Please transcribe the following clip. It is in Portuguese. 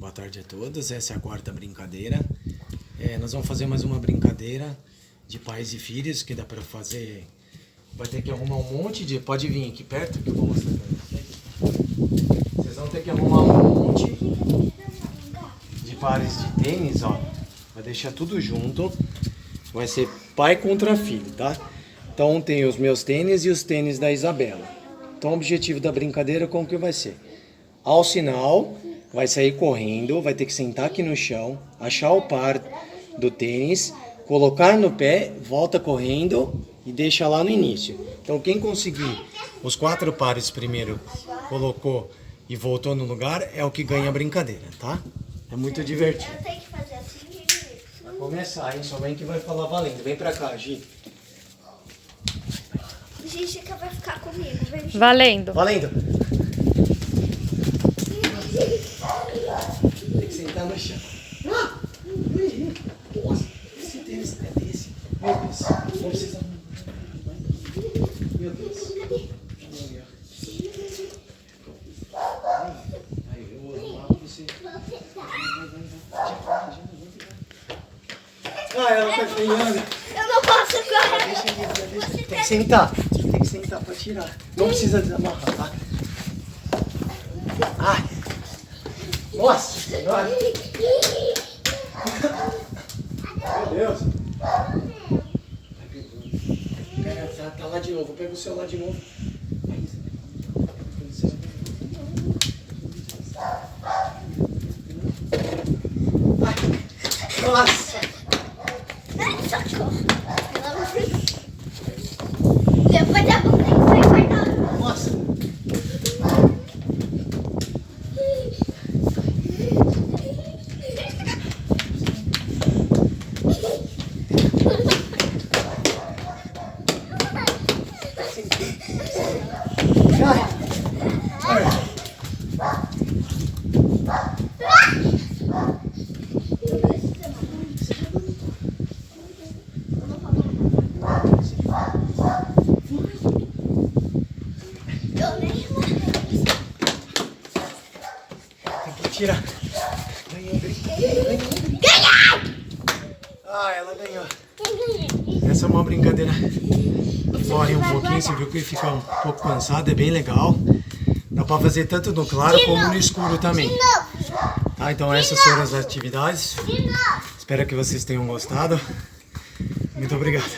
Boa tarde a todos, essa é a quarta brincadeira. Nós vamos fazer mais uma brincadeira de pais e filhos, que dá pra fazer. Vai ter que arrumar um monte de... Pode vir aqui perto que eu vou mostrar pra vocês. Vocês vão ter que arrumar um monte de pares de tênis, ó. Vai deixar tudo junto. Vai ser pai contra filho, tá? Então tem os meus tênis e os tênis da Isabela. Então o objetivo da brincadeira como que vai ser? Ao sinal, vai sair correndo, vai ter que sentar aqui no chão, achar o par do tênis, colocar no pé, volta correndo e deixa lá no início. Então quem conseguir os 4 pares primeiro, colocou e voltou no lugar, é o que ganha a brincadeira, tá? É muito divertido. Eu tenho que fazer assim, Vai começar, hein? Sua mãe que vai falar valendo. Vem pra cá, Gi. Gigica vai ficar comigo. Vem, Gigica. Valendo. Valendo! Tem que sentar no chão. Nossa, esse tênis é desse. Meu Deus, não precisa. Meu Deus. Aí, eu vou arrumar pra você. Ah, ela tá ganhando. Eu não posso correr. Deixa. Tem que sentar. Tem que sentar pra tirar. Não precisa desamarrar, tá? Ai. Nossa senhora. Meu Deus. Pega, tá lá de novo. Pega o seu lá de novo. Ai. Nossa. Socorro. Depois a mão tem que sair guardada. Nossa. Tira. Ganhou. Ah, ela ganhou. Essa é uma brincadeira que corre um pouquinho, você viu que fica um pouco cansado, é bem legal. Dá pra fazer tanto no claro como no escuro também. Tá, então essas foram as atividades. Espero que vocês tenham gostado. Muito obrigado.